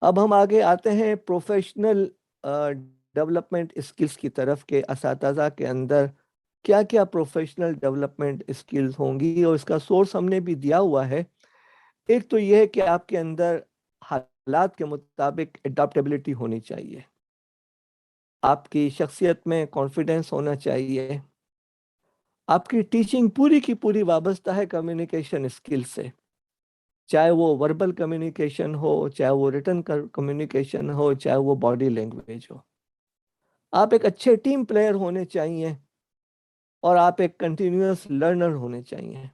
اب ہم آگے آتے ہیں پروفیشنل ڈیولپمنٹ اسکلز کی طرف کے اساتذہ کے اندر کیا کیا پروفیشنل ڈیولپمنٹ اسکلز ہوں گی، اور اس کا سورس ہم نے بھی دیا ہوا ہے۔ ایک تو یہ ہے کہ آپ کے اندر حالات کے مطابق اڈاپٹیبلٹی ہونی چاہیے، آپ کی شخصیت میں کانفیڈنس ہونا چاہیے، آپ کی ٹیچنگ پوری کی پوری وابستہ ہے کمیونیکیشن اسکل سے، چاہے وہ وربل کمیونیکیشن ہو، چاہے وہ ریٹن کمیونیکیشن ہو، چاہے وہ باڈی لینگویج ہو۔ آپ ایک اچھے ٹیم پلیئر ہونے چاہیے، اور آپ ایک کنٹینیوس لرنر ہونے چاہیے۔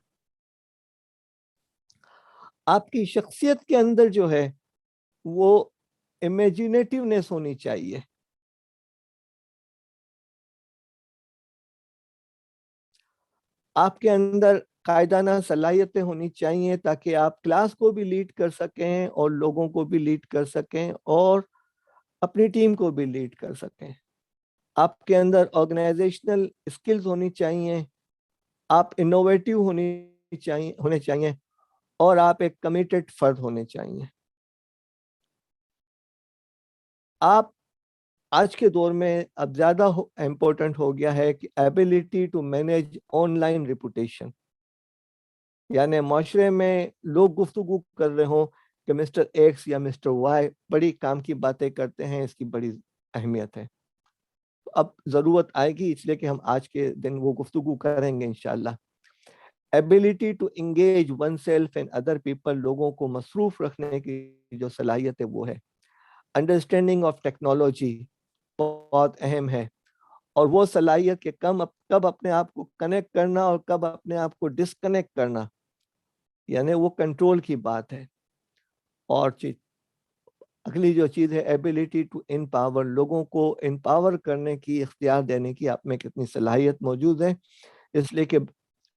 آپ کی شخصیت کے اندر جو ہے وہ امیجینیٹیونیس ہونی چاہیے، آپ کے اندر قائدانہ صلاحیتیں ہونی چاہیے تاکہ آپ کلاس کو بھی لیڈ کر سکیں اور لوگوں کو بھی لیڈ کر سکیں اور اپنی ٹیم کو بھی لیڈ کر سکیں۔ آپ کے اندر آرگنائزیشنل اسکلز ہونی چاہیے، آپ انوویٹیو ہونے چاہیے، اور آپ ایک کمیٹڈ فرد ہونے چاہیے۔ آپ آج کے دور میں اب زیادہ امپورٹنٹ ہو گیا ہے کہ ability to manage online reputation, یعنی معاشرے میں لوگ گفتگو کر رہے ہوں کہ مسٹر ایکس یا مسٹر وائی بڑی کام کی باتیں کرتے ہیں، اس کی بڑی اہمیت ہے۔ اب ضرورت آئے گی، اس لیے کہ ہم آج کے دن وہ گفتگو کریں گے انشاءاللہ۔ Ability to engage oneself and other people, لوگوں کو مصروف رکھنے کی جو صلاحیت ہے وہ ہے۔ انڈرسٹینڈنگ آف ٹیکنالوجی بہت اہم ہے، اور وہ صلاحیت کہ کب اپنے آپ کو کنیکٹ کرنا اور کب اپنے آپ کو ڈسکنیکٹ کرنا، یعنی وہ کنٹرول کی بات ہے۔ اور اگلی جو چیز ہے ایبلٹی ٹو امپاور، لوگوں کو امپاور کرنے کی، اختیار دینے کی آپ میں کتنی صلاحیت موجود ہے۔ اس لیے کہ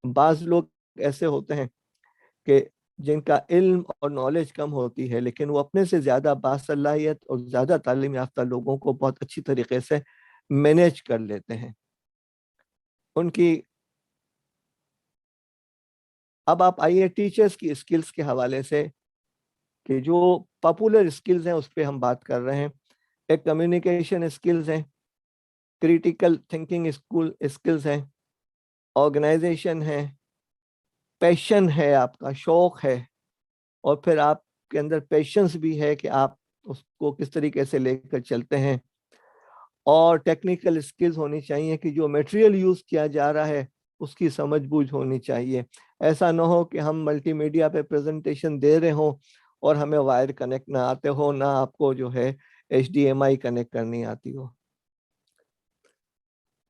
بعض لوگ ایسے ہوتے ہیں کہ جن کا علم اور نالج کم ہوتی ہے، لیکن وہ اپنے سے زیادہ باصلاحیت اور زیادہ تعلیم یافتہ لوگوں کو بہت اچھی طریقے سے مینیج کر لیتے ہیں۔ ان کی اب آپ آئیے ٹیچرز کی اسکلز کے حوالے سے، کہ جو پاپولر اسکلز ہیں اس پہ ہم بات کر رہے ہیں۔ ایک کمیونیکیشن اسکلز ہیں، کریٹیکل تھنکنگ اسکلز ہیں، آرگنائزیشن ہے، پیشن ہے، آپ کا شوق ہے، اور پھر آپ کے اندر پیشنس بھی ہے کہ آپ اس کو کس طریقے سے لے کر چلتے ہیں، اور ٹیکنیکل اسکلز ہونی چاہیے کہ جو میٹیریل یوز کیا جا رہا ہے اس کی سمجھ بوجھ ہونی چاہیے۔ ایسا نہ ہو کہ ہم ملٹی میڈیا پہ پریزنٹیشن دے رہے ہوں اور ہمیں وائر کنیکٹ نہ آتے ہو، نہ آپ کو جو ہے HDMI کنیکٹ کرنی آتی ہو۔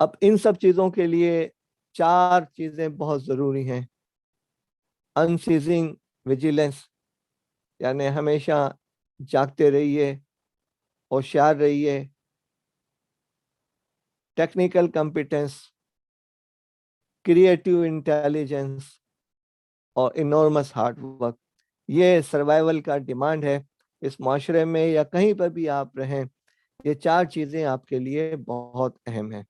اب ان سب چیزوں کے لیے 4 چیزیں بہت ضروری ہیں۔ انسیزنگ ویجیلنس، یعنی ہمیشہ جاگتے رہیے، ہوشیار رہیے۔ ٹیکنیکل کمپیٹنس، کریٹیو انٹیلیجنس، اور انورمس ہارڈ ورک، یہ سروائیول کا ڈیمانڈ ہے اس معاشرے میں یا کہیں پر بھی آپ رہیں۔ یہ 4 چیزیں آپ کے لیے بہت اہم ہیں۔